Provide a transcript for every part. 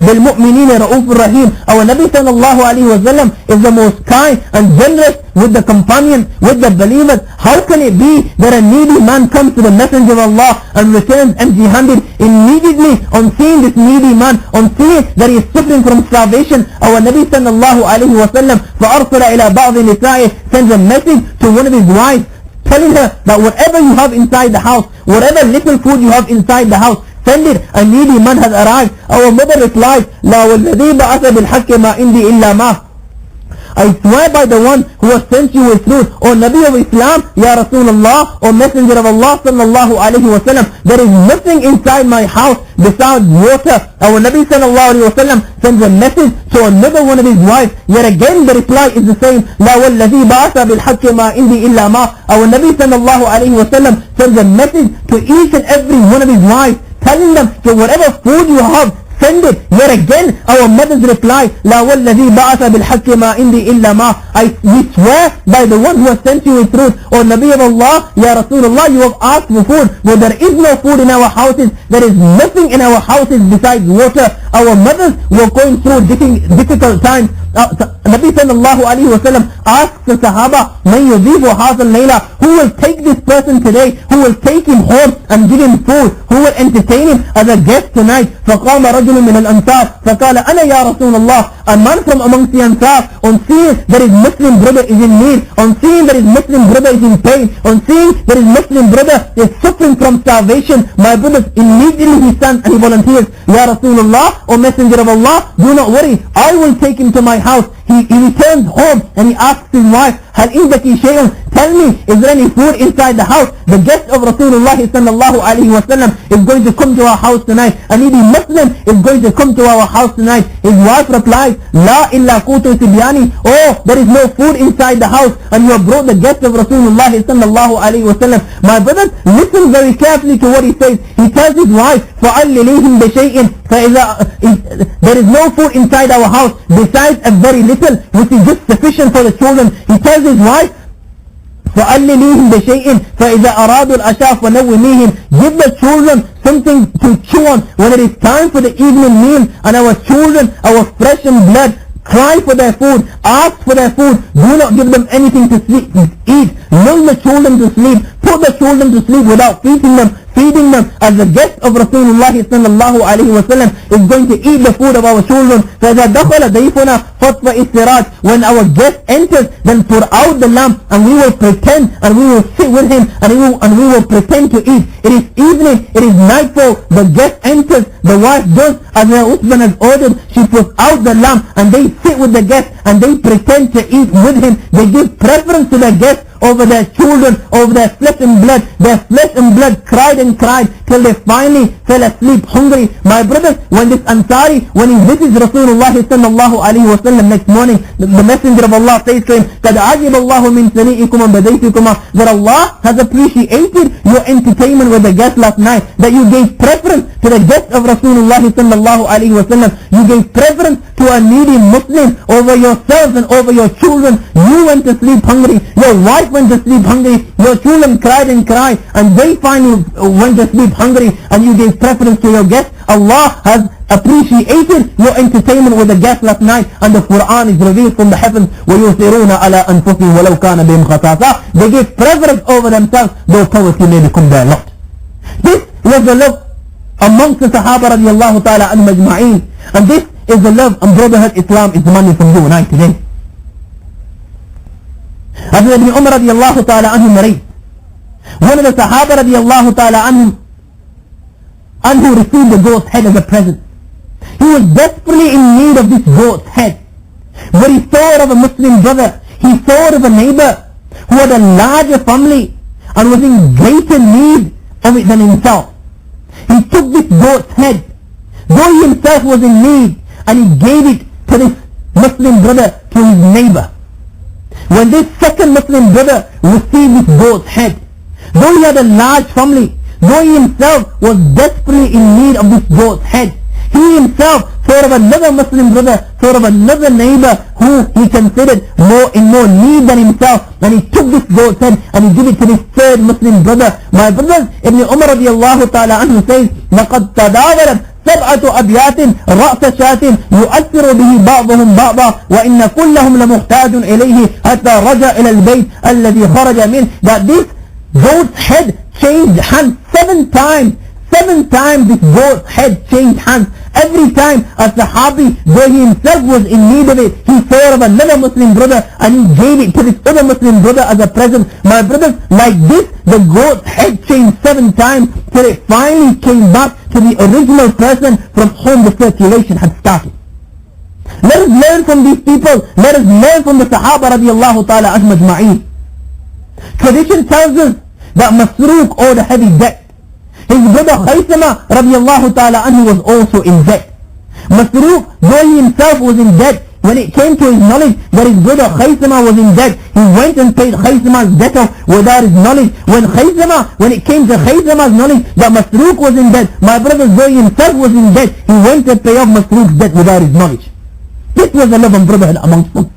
بِالْمُؤْمِنِينَ رَؤُوفٌ رَحِيمٌ. Our Nabi sallallahu alayhi wa sallam is the most kind and generous with the companions, with the believers. How can it be that a needy man comes to the Messenger of Allah and returns empty-handed? Immediately on seeing this needy man, on seeing that he is suffering from starvation, our Nabi sallallahu alayhi wa sallam فَأَرْسَلَ إِلَى بَعْضِ نِسَائِهِ sends a message to one of his wives, telling her that whatever you have inside the house, whatever little food you have inside the house, send it. A needy man has arrived. Our mother replied, لَا وَالَّذِي بَعَثَ بِالْحَقِّ مَا إِنْدِي إِلَّا مَا. I swear by the one who has sent you with truth, O Nabi of Islam, Ya Rasulullah, O Messenger of Allah sallallahu alayhi wa sallam, there is nothing inside my house besides water. Our Nabi sallallahu alayhi wa sallam sends a message to another one of his wives. Yet again the reply is the same, لَا وَالَّذِي بَعَثَ بِالْحَقِّ مَا إِنْدِي إِلَّا مَا. Our Nabi sallallahu alayhi wa sallam sends a message to each and every one of his wives, telling them that whatever food you have, send it. Yet again our mother's reply, لَا وَالَّذِي بَعَثَ بِالْحَقِّ مَا إِنْدِي إِلَّا مَا. We swear by the one who has sent you with truth, O Nabi of Allah, Ya Rasulullah, you have asked for food, but there is no food in our houses. There is nothing in our houses besides water. Our mothers were going through difficult times. Nabi sallallahu alayhi wa sallam asks the Sahaba, مَنْ يُذِيبُ هَذَا اللَّيْلَ, who will take this person today, who will take him home and give him food, who will entertain him as a guest tonight? فَقَامَ رَجُلٌ مِنَ الْأَنصَارِ فَقَالَ أَنَا يَا رَسُولَ اللَّهِ. A man from amongst the Ansar, on seeing that his Muslim brother is in need, on seeing that his Muslim brother is in pain, on seeing that his Muslim brother is suffering from starvation, my brothers, immediately he stands and he volunteers, Ya Rasulullah, O Messenger of Allah, do not worry, I will take him to my house. He returns home and he asks his wife, هل عندك شيء? Tell me, is there any food inside the house? The guest of Rasulullah sallallahu alayhi wa sallam is going to come to our house tonight. A needy Muslim is going to come to our house tonight. His wife replies, La illa qutu sibyani. Oh, there is no food inside the house, and you have brought the guest of Rasulullah sallallahu alayhi wa sallam. My brothers, listen very carefully to what he says. He tells his wife, فَعَلِّلِيهِمْ بِشَيْءٍ. There is no food inside our house besides a very little, which is just sufficient for the children. He tells his wife, فَأَلِّلِيهِمْ بِشَيْءٍ فَإِذَا أَرَادُوا الْعَشَاءَ فَنَوِّمِيهِمْ. Give the children something to chew on when it is time for the evening meal, and our children, our flesh and blood, cry for their food, ask for their food. Do not give them anything to eat. Lull the children to sleep. Put the children to sleep without feeding them. As the guest of Rasulullah sallallahu alayhi wa sallam is going to eat the food of our children. فَإِذَا دَخَلَ ضَيْفُنَا فَطْفَئِ السِّرَاجِ. When our guest enters, then put out the lamp, and we will pretend, and we will sit with him, and we will pretend to eat. It is evening, it is nightfall, the guest enters, the wife does as her husband has ordered. She puts out the lamp, and they sit with the guest, and they pretend to eat with him. They give preference to the guest over their children, over their flesh and blood. Their flesh and blood cried and cried till they finally fell asleep hungry. My brothers, when this Ansari, when he visits Rasulullah sallallahu alayhi wa sallam next morning, the Messenger of Allah says to him, قَدْ عَجِبَ اللَّهُ مِنْ سَنِئِكُمَ وَبَدَيْتِكُمَا. That Allah has appreciated your entertainment with the guest last night, that you gave preference to the guest of Rasulullah sallallahu alayhi wa sallam. You gave preference to a needy Muslim over yourselves and over your children. You went to sleep hungry. Your wife went to sleep hungry. Your children cried and cried, and they finally went to sleep hungry, and you gave preference to your guest. Allah has appreciated your entertainment with the guest last night, and the Quran is revealed from the heavens. وَيُؤْثِرُونَ عَلَىٰ أَنفُسِهِمْ وَلَوْ كَانَ بِهِمْ خَصَاصَةٌ. They give preference over themselves, though poverty may become their lot. This was the love amongst the Sahaba radiallahu ta'ala anhum ajma'een, and this is the love and brotherhood Islam is demanding from you and I today. Abu Ibn Umar radiallahu ta'ala anhum narrates, one of the Sahaba radiallahu ta'ala anhu received the goat's head as a present. He was desperately in need of this goat's head, but he thought of a Muslim brother, he thought of a neighbor who had a larger family and was in greater need of it than himself. He took this goat's head, though he himself was in need, and he gave it to this Muslim brother, to his neighbor. When this second Muslim brother received this goat's head, though he had a large family, though he himself was desperately in need of this goat's head, he himself thought of another Muslim brother, thought of another neighbor who he considered in more need than himself, and he took this goat's head and he gave it to this third Muslim brother. My brothers, Ibn Umar radiallahu ta'ala anhu says, لَقَدْ تَدَاوَلَتْ سبعة أبيات رأس شاة يؤثر به بعضهم بعضا وإن كلهم لمحتاج إليه حتى رجع إلى البيت الذي خرج منه. That this goat's head changed hands 7 times. 7 times this goat's head changed hands. Every time a Sahabi, though he himself was in need of it, he saw of another Muslim brother and he gave it to this other Muslim brother as a present. My brothers, like this, the goat's head changed 7 times till it finally came back to the original person from whom the circulation had started. Let us learn from these people. Let us learn from the Sahaba radiallahu ta'ala anhum ajma'een. Tradition tells us that Masruq owed a heavy debt. His brother Khaysama radiallahu ta'ala anhu was also in debt. Masruq, though he himself was in debt, when it came to his knowledge that his brother Khaysama was in debt, he went and paid Khaysama's debt off without his knowledge. When it came to Khaysama's knowledge that Masruq was in debt, my brother, though he himself was in debt, he went to pay off Masruq's debt without his knowledge. This was a love and brotherhood amongst them.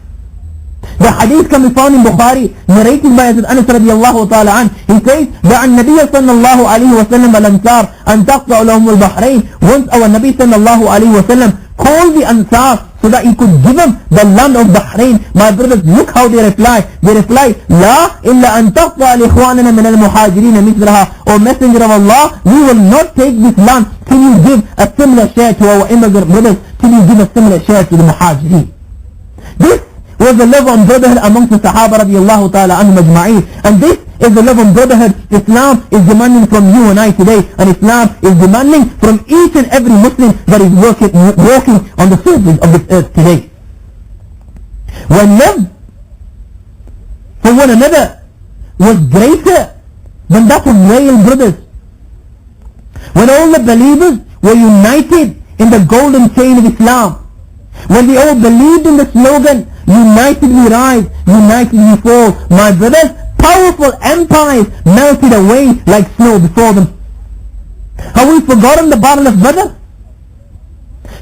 The hadith can be found in Bukhari, narrated by Anas radiallahu ta'ala an. He says that النبي صلى الله عليه وسلم الأنصار أن تقطع لهم البحرين. Once our Nabi صلى الله عليه وسلم called the Ansar so that he could give them the land of Bahrain. My brothers, look how they reply. They reply, لا إلا أن تقطع لإخواننا من المهاجرين مثلها. O Messenger of Allah, we will not take this land till you give a similar share to our immigrant brothers, till you give a similar share to the Muhajirin. This was the love and brotherhood amongst the Sahaba radiallahu ta'ala anhum ajma'een. And this is the love and brotherhood Islam is demanding from you and I today. And Islam is demanding from each and every Muslim that is walking on the surface of this earth today. When love for one another was greater than that of real brothers, when all the believers were united in the golden chain of Islam, when they all believed in the slogan, united we rise, united we fall, my brothers, powerful empires melted away like snow before them. Have we forgotten the Battle of Badr?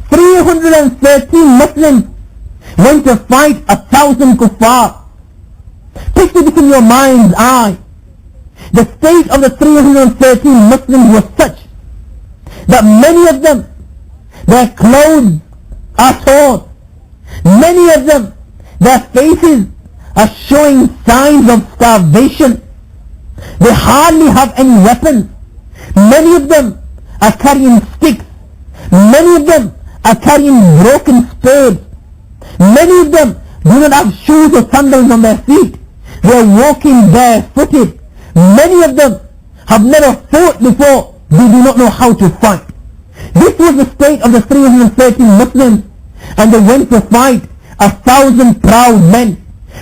313 Muslims went to fight 1,000 kuffar. Picture this in your mind's eye. The state of the 313 Muslims was such that many of them, their clothes are torn. Many of them, their faces are showing signs of starvation. They hardly have any weapons. Many of them are carrying sticks. Many of them are carrying broken spades. Many of them do not have shoes or sandals on their feet. They are walking barefooted. Many of them have never fought before. They do not know how to fight. This was the state of the 313 Muslims, and they went to fight 1,000 proud men,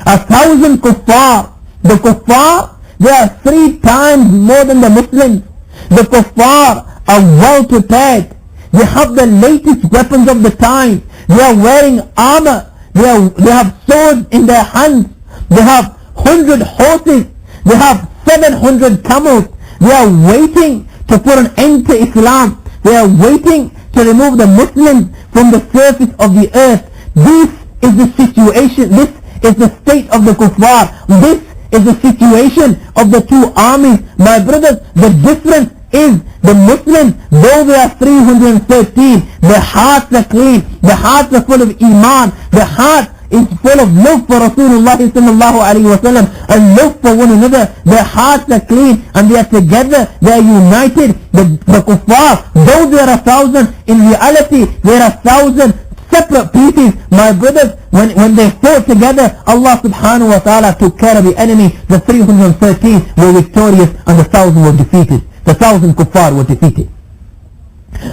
1,000 kuffar. The kuffar, they are 3 times more than the Muslims. The kuffar are well prepared. They have the latest weapons of the time. They are wearing armor. They have swords in their hands. They have 100 horses. They have 700 camels. They are waiting to put an end to Islam. They are waiting to remove the Muslims from the surface of the earth. This is the situation. This is the state of the kuffar. This is the situation of the two armies. My brothers, the difference is the Muslims, though they are 313, their hearts are clean, their hearts are full of iman, their heart is full of love for Rasulullah sallallahu alayhi wa sallam and love for one another. Their hearts are clean and they are together, they are united. The kuffar, though they are 1,000, in reality they are 1,000 separate pieces. My brothers, when they fought together, Allah subhanahu wa ta'ala took care of the enemy. The 313 were victorious and the 1,000 were defeated. The 1,000 kuffar were defeated.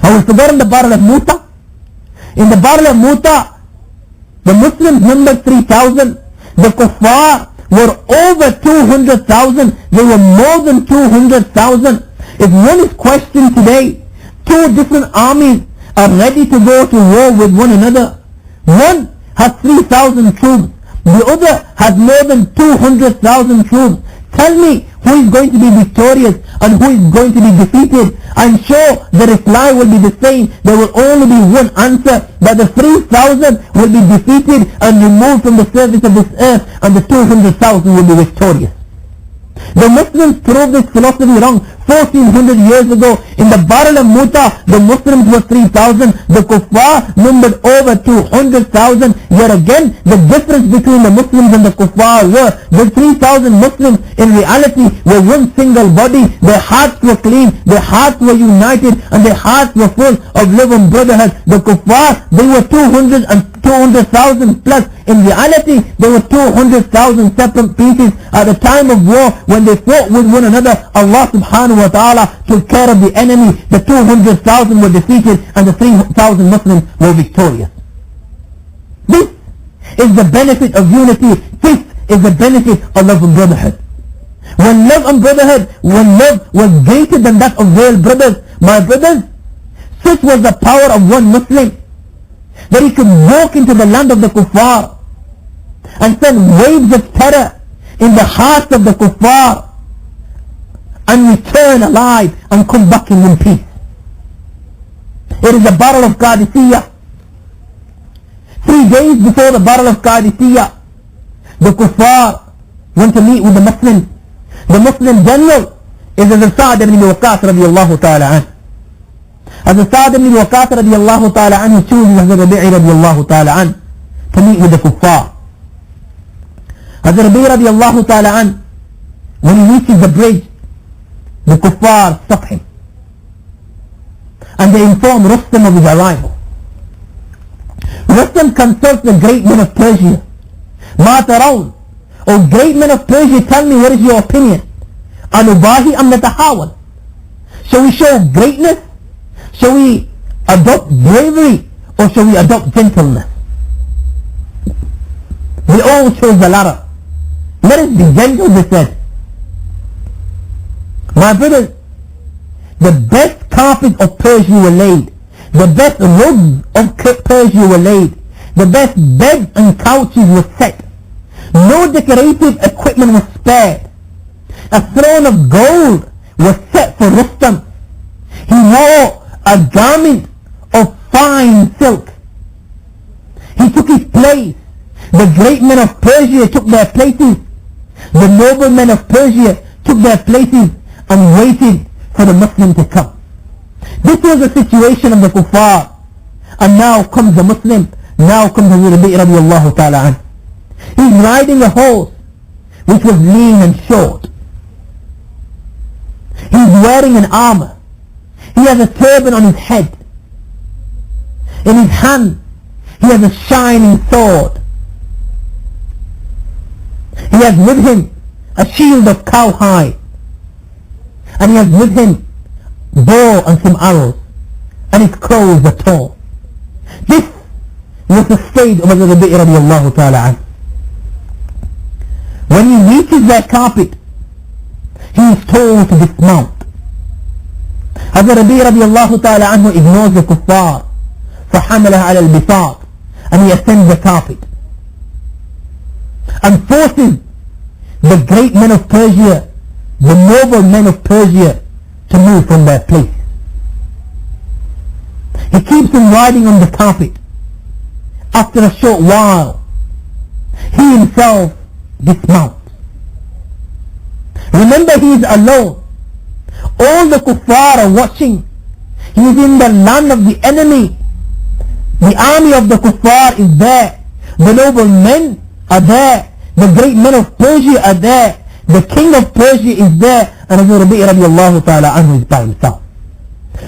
Have we forgotten the Battle of Muta? In the Battle of Muta, the Muslims numbered 3,000. The kuffar were over 200,000. They were more than 200,000. If one is questioned today, 2 different armies are ready to go to war with one another. One has 3,000 troops. The other has more than 200,000 troops. Tell me who is going to be victorious and who is going to be defeated. I'm sure the reply will be the same. There will only be one answer, that the 3,000 will be defeated and removed from the surface of this earth, and the 200,000 will be victorious. The Muslims proved this philosophy wrong 1400 years ago. In the Battle of Muta, the Muslims were 3,000. The Kuffar numbered over 200,000. Yet again, the difference between the Muslims and the Kuffar were the 3,000 Muslims in reality were one single body. Their hearts were clean, their hearts were united, and their hearts were full of love and brotherhood. The Kuffar, they were 200,000 plus. In reality, there were 200,000 separate pieces. At the time of war, when they fought with one another, Allah subhanahu wa ta'ala took care of the enemy. The 200,000 were defeated and the 3,000 Muslims were victorious. This is the benefit of unity. This is the benefit of love and brotherhood. When love and brotherhood, when love was greater than that of real brothers, my brothers, such was the power of one Muslim that he could walk into the land of the Kuffar and send waves of terror in the hearts of the Kuffar and return alive and come back in one piece. It is the Battle of Qadisiyah. 3 days before the Battle of Qadisiyah, the Kuffar went to meet with the Muslims. The Muslim general is Sa'd ibn Waqqas radiyallahu ta'ala anhu. As Sa'd ibn Waqqas radiyallahu ta'ala anhu chooses Hazrat Rabi'i radiyallahu ta'ala anhu to meet with the Kuffar. Hazrat Rabi'i radiyallahu ta'ala anhu, when he reaches the bridge, the Kuffar stop him. And they inform Rustam of his arrival. Rustam consults the great men of Persia. Ma tarawn, O great men of Persia, tell me, what is your opinion? Anubahi am natahawal. Shall we show greatness? Shall we adopt bravery? Or shall we adopt gentleness? They all chose the latter. Let us be gentle, they said. My brothers, the best carpets of Persia were laid. The best rugs of Persia were laid. The best beds and couches were set. No decorative equipment was spared. A throne of gold was set for Rustam. He wore a garment of fine silk. He took his place. The great men of Persia took their places. The noble men of Persia took their places and waited for the Muslim to come. This was the situation of the Kuffar. And now comes the Muslim. Now comes the Rabi' radiyallahu ta'ala anhu. He's riding a horse which was lean and short. He's wearing an armor. He has a turban on his head. In his hand he has a shining sword. He has with him a shield of cowhide. And he has with him bow and some arrows. And his clothes are tall. This was the state of Hazrat Rabi' radiyallahu ta'ala anhu. When he reaches their carpet, he is told to dismount. Hazrat Rabi' radiyallahu ta'ala anhu ignores the kuffar, فَحَمَلَهَا عَلَى الْبِسَاطِ, and he ascends the carpet and forces the great men of Persia, the noble men of Persia, to move from their place. He keeps them riding on the carpet. After a short while, he himself dismounts. Remember, he is alone. All the kuffar are watching. He is in the land of the enemy. The army of the kuffar is there. The noble men are there. The great men of Persia are there. The king of Persia is there. And Hazrat Rabi' radiyallahu ta'ala anhu is by himself.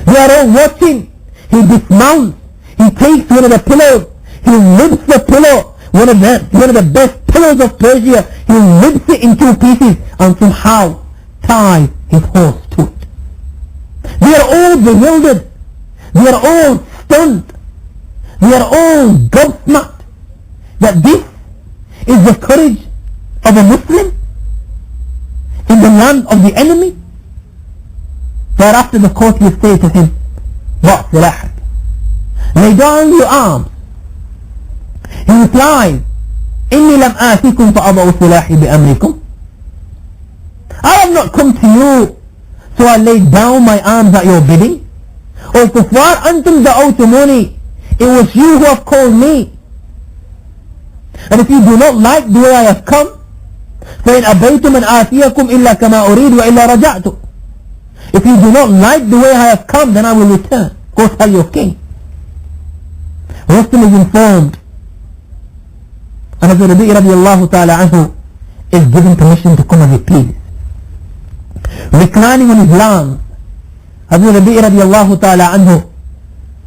They are all watching. He dismounts. He takes one of the pillows. He rips the pillow. One of the best pillows of Persia. He rips it in 2 pieces and somehow ties his horse to it. They are all bewildered. They are all stunned. They are all gobsmacked that this is the courage of a Muslim in the land of the enemy. Thereafter the courtiers say to him, "What silahak? Lay down your arms." He replies, "Inni lam atikum fa'adau silahi bi'amrikum." I have not come to you, so I laid down my arms at your bidding. O kuffar, antum da'awtumuni. It was you who have called me. And if you do not like the way I have come, فإن أبيتم أن آتيكم إلا كما أريد وإلا رجعت. If you do not like the way I have come, then I will return. Go tell your king. Rustam is informed, and Hazrat Rabi' radiallahu ta'ala anhu is given permission to come as he pleases. Reclining on his lance, Hazrat Rabi' radiallahu ta'ala anhu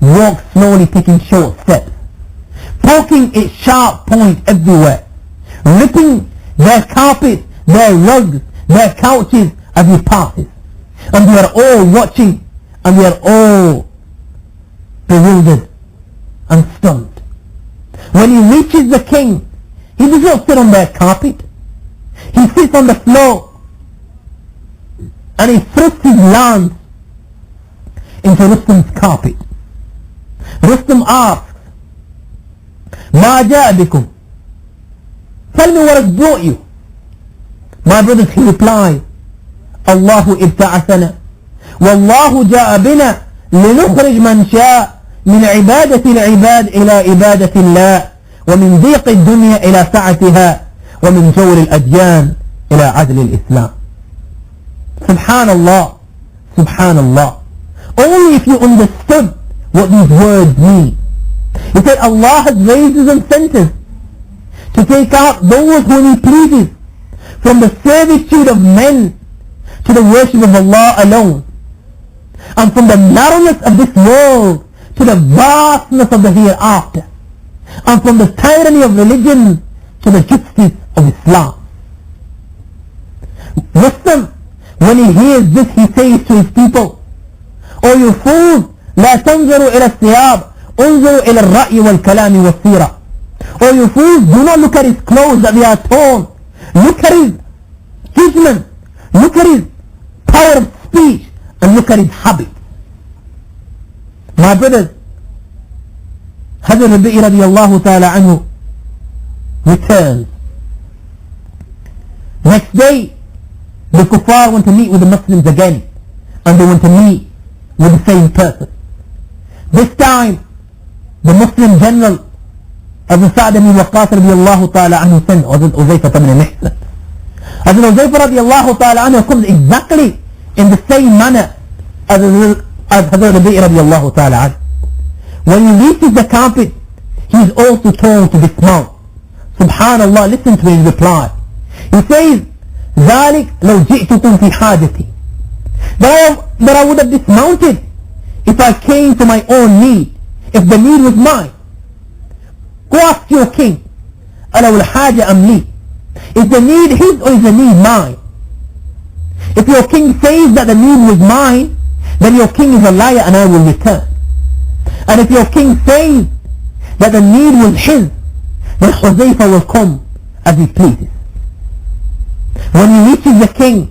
walks slowly, taking short steps, poking its sharp point everywhere, ripping their carpet, their rugs, their couches as he passes. And we are all watching, and we are all bewildered and stunned. When he reaches the king, he does not sit on their carpet. He sits on the floor, and he thrusts his lance into Rustam's carpet. Rustam asks, "Ma ja'a bikum?" Tell me what has brought you. My brothers, he replied, "Allahu ibta'athana, wallahu ja'a bina linukhrij man sha'a min ibadati al-ibad ila ibadati Allah, wa min dhiq ad-dunya ila sa'atiha, wa min jawr al-adyan ila 'adl al-Islam." Subhanallah, subhanallah. Only if you understood what these words mean. He said Allah has raised us and sent us to take out those whom He pleases from the servitude of men to the worship of Allah alone, and from the narrowness of this world to the vastness of the hereafter, and from the tyranny of religion to the justice of Islam. Muslim, when he hears this, he says to his people, "O you fools, لا تنظروا إلى الثياب, انظروا إلى الرأي والكلام والسيرة." O you fools, do not look at his clothes that they are torn. Look at his judgment. Look at his power of speech, and look at his habit. My brothers, Hazrat Rabi' radiallahu ta'ala anhu returns. Next day, the kuffar want to meet with the Muslims again, and they want to meet with the same person. This time, the Muslim general Abu Sa'd ibn Waqqas radiallahu ta'ala anhu sent Hazrat Uzayfa ibn Mihsan. Hazrat Uzayfa radiallahu ta'ala anhu comes exactly in the same manner as Hazrat Rabi' radiallahu ta'ala anhu. When he reaches the carpet, he is also told to dismount. Subhanallah, listen to his reply. He says, ذَلِكَ لَوْ جِئْتُكُمْ فِي حَاجَتِي. That I would have dismounted if I came to my own need, if the need was mine. Go ask your king, أَلَوْ الْحَاجَ أَمْ لِي. Is the need his or is the need mine? If your king says that the need was mine, then your king is a liar and I will return. And if your king says that the need was his, then Huzaifa will come as he pleases. When he reaches the king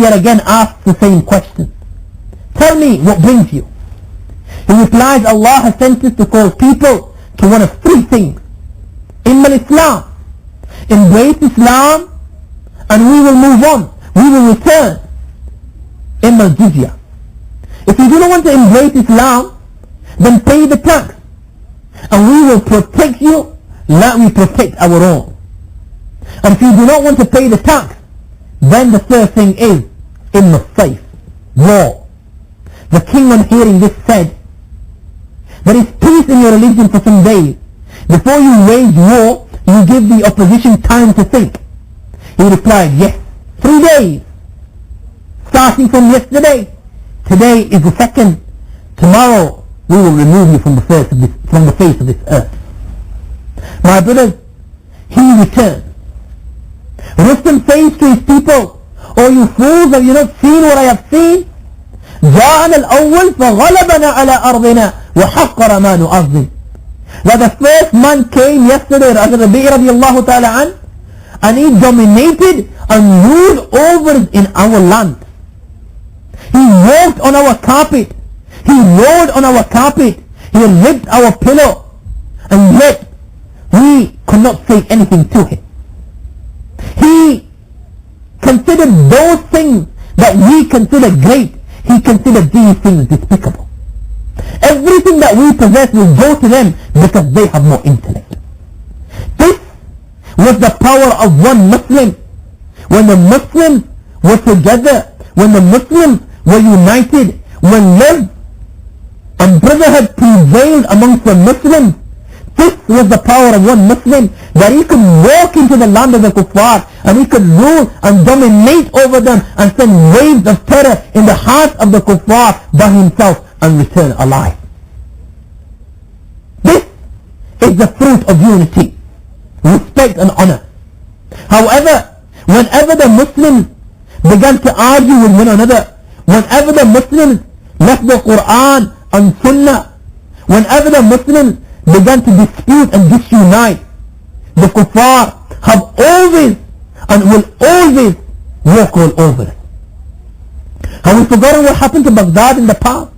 yet again asks the same question. Tell me what brings you. He replies, Allah has sent us to call people to one of three things. Imma Islam. Embrace Islam and we will move on. We will return. Imma Jizya. If you do not want to embrace Islam, then pay the tax. And we will protect you like we protect our own. And if you do not want to pay the tax, then the third thing is Imma Sites, war. The king, on hearing this, said, there is peace in your religion for some days. Before you wage war, you give the opposition time to think. He replied, yes, 3 days. Starting from yesterday, today is the second. Tomorrow we will remove you from the face of this earth. My brothers, he returned. Rustam says to his people, "O you fools, have you not seen what I have seen? جاءنا الأول فغلبنا على أرضنا وحقر ما نعظم." That the first man came yesterday, Rabi' radiallahu ta'ala an, and he dominated and ruled over us in our land. He walked on our carpet. He rode on our carpet. He ripped our pillow. And yet, we could not say anything to him. He considered those things that we consider great. He considered these things despicable. Everything that we possess will go to them because they have more intellect. This was the power of one Muslim. When the Muslims were together, when the Muslims were united, when love and brotherhood prevailed amongst the Muslims, this was the power of one Muslim, that he could walk into the land of the kuffar and he could rule and dominate over them and send waves of terror in the hearts of the kuffar by himself and return alive. This is the fruit of unity, respect and honor. However, whenever the Muslims began to argue with one another, whenever the Muslims left the Quran and Sunnah, whenever the Muslims began to dispute and disunite, the kuffar have always and will always walk all over us. Have we forgotten what happened to Baghdad in the past?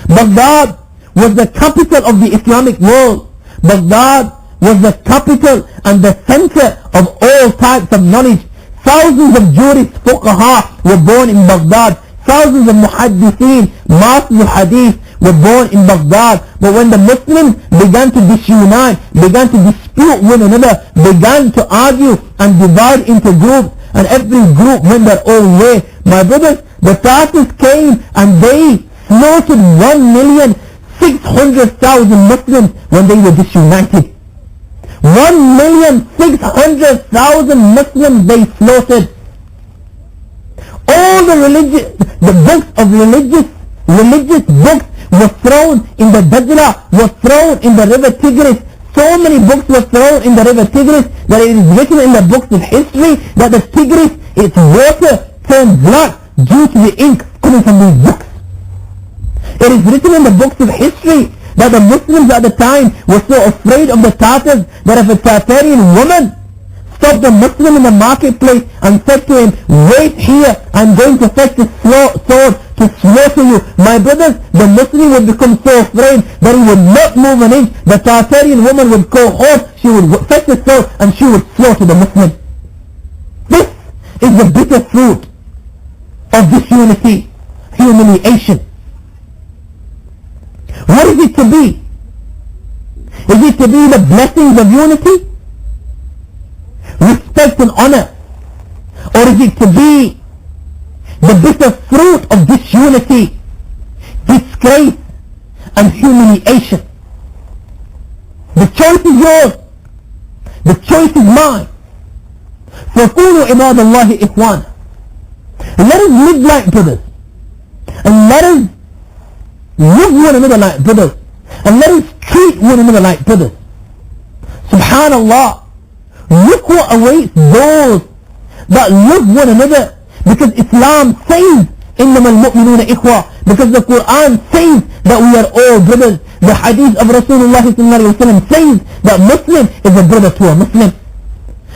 Baghdad was the capital of the Islamic world. Baghdad was the capital and the center of all types of knowledge. Thousands of jurists, fuqaha were born in Baghdad. Thousands of muhaddithin, masters of hadith were born in Baghdad. But when the Muslims began to disunite, began to dispute one another, began to argue and divide into groups, and every group went their own way, my brothers, the Tartars came and they slaughtered 1,600,000 Muslims when they were disunited. 1,600,000 Muslims they slaughtered. All the books of religious books were thrown in the Dajla, were thrown in the river Tigris. So many books were thrown in the river Tigris that it is written in the books of history that the Tigris, its water turned black due to the ink coming from these books. It is written in the books of history that the Muslims at the time were so afraid of the Tartars that if a Tartarian woman stopped a Muslim in the marketplace and said to him, wait here, I'm going to fetch the sword to slaughter you, my brothers, the Muslim would become so afraid that he would not move an inch. The Tartarian woman would go home, she would fetch the sword and she would slaughter the Muslim. This is the bitter fruit of disunity, humiliation. What is it to be? Is it to be the blessings of unity, respect and honor? Or is it to be the bitter fruit of disunity, disgrace and humiliation? The choice is yours. The choice is mine. فَكُونُوا عِبَادَ اللَّهِ إِخْوَانًا. Let us live like brothers, and let us love one another like brothers, and let us treat one another like brothers. Subhanallah, look what awaits those that love one another, because Islam says إِنَّمَا الْمُؤْمِنُونَ إِخْوَةً, because the Quran says that we are all brothers. The hadith of Rasulullah ﷺ says that Muslim is a brother to a Muslim.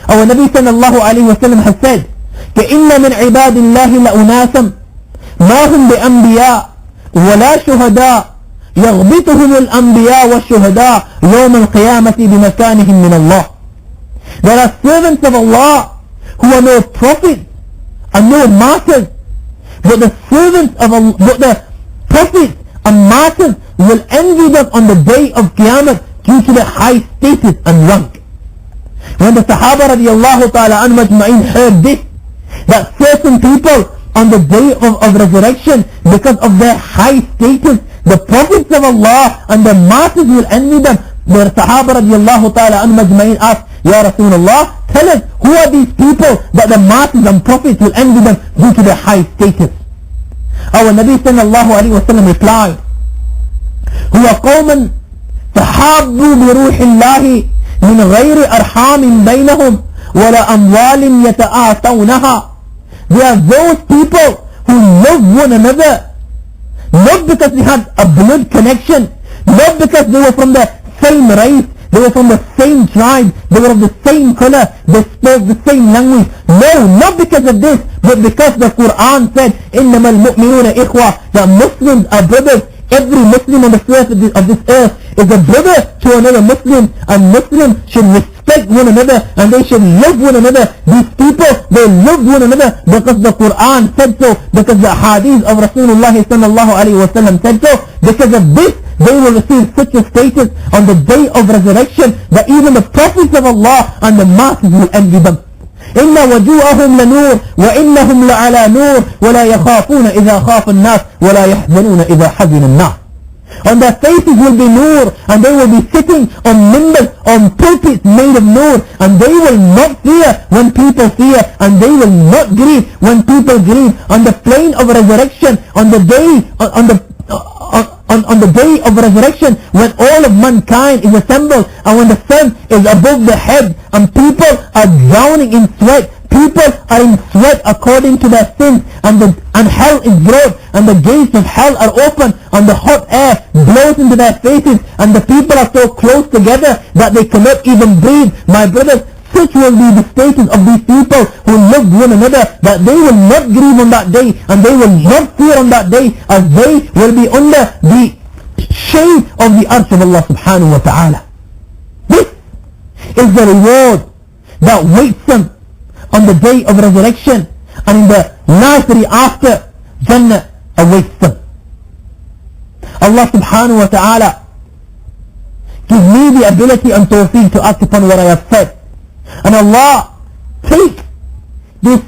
Our Nabi sallallahu alayhi wa sallam has said, كَإِنَّ مِنْ عِبَادِ اللَّهِ لَأُنَاسًا مَا هُمْ بِأَنْبِيَاء وَلَا شُهَدَاء يَغْبِطُهُمُ الْأَنْبِيَاء وَالشُّهَدَاء يَوْمَ الْقِيَامَةِ بِمَكَانِهِمْ مِنَ اللَّهِ. There are servants of Allah who are no prophets and no martyrs, but the servants of Allah, but the prophets and martyrs will envy them on the day of Qiyamah due to their high status and rank. When the Sahaba radiallahu ta'ala anhum ajma'in heard this, that certain people on the day of resurrection, because of their high status, the prophets of Allah and the martyrs will envy them, the Sahaba radiallahu ta'ala anhum ajma'in asked, Ya Rasulullah, tell us, who are these people that the martyrs and prophets will envy them due to their high status? Our Nabi sallallahu alayhi wa sallam replied, هو قوم تحابوا بروح الله من غير أرحام بينهم ولا أموال يتآتونها. They are those people who love one another, not because they had a blood connection, not because they were from the same race, they were from the same tribe, they were of the same color, they spoke the same language. No, not because of this, but because the Quran said, إِنَّمَا الْمُؤْمِنُونَ إِخْوَةً, that Muslims are brothers. Every Muslim on the surface of this earth is a brother to another Muslim, and Muslims should respect respect one another and they should love one another. These people, they loved one another because the Quran said so, because the hadith of Rasulullah sallallahu alayhi wa sallam said so. Because of this, they will receive such a status on the day of resurrection that even the prophets of Allah and the masses will envy them. إن وجوههم لنور وإنهم لعلى نور ولا يخافون إذا خاف الناس ولا يحزنون إذا حزن الناس. On their faces will be nur, and they will be sitting on mimbars, on pulpits made of nur, and they will not fear when people fear, and they will not grieve when people grieve. On the plane of resurrection, on the day of resurrection, when all of mankind is assembled, and when the sun is above the head, and people are drowning in sweat, people are in sweat according to their sins, and hell is broad, and the gates of hell are open, and the hot air blows into their faces, and the people are so close together that they cannot even breathe. My brothers, such will be the status of these people who love one another, that they will not grieve on that day, and they will not fear on that day, as they will be under the shade of the arsh of Allah subhanahu wa ta'ala. This is the reward that waits them on the day of resurrection, and in the life after, Jannah awaits them. Allah subhanahu wa ta'ala give me the ability and tawfiq to act upon what I have said. And Allah take this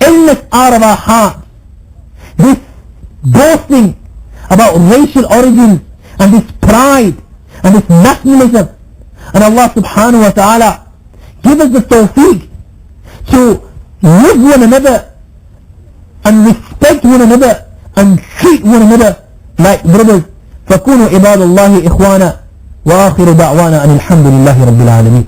illness out of our heart, this boasting about racial origins, and this pride, and this nationalism. And Allah subhanahu wa ta'ala give us the tawfiq to love one another, and respect one another, and treat one another like brothers. فَكُونُوا عِبَادَ اللَّهِ إِخْوَانًا وَآخِرُ دَعْوَانَا أَنِ الْحَمْدُ لِلَّهِ رَبِّ الْعَالَمِينَ.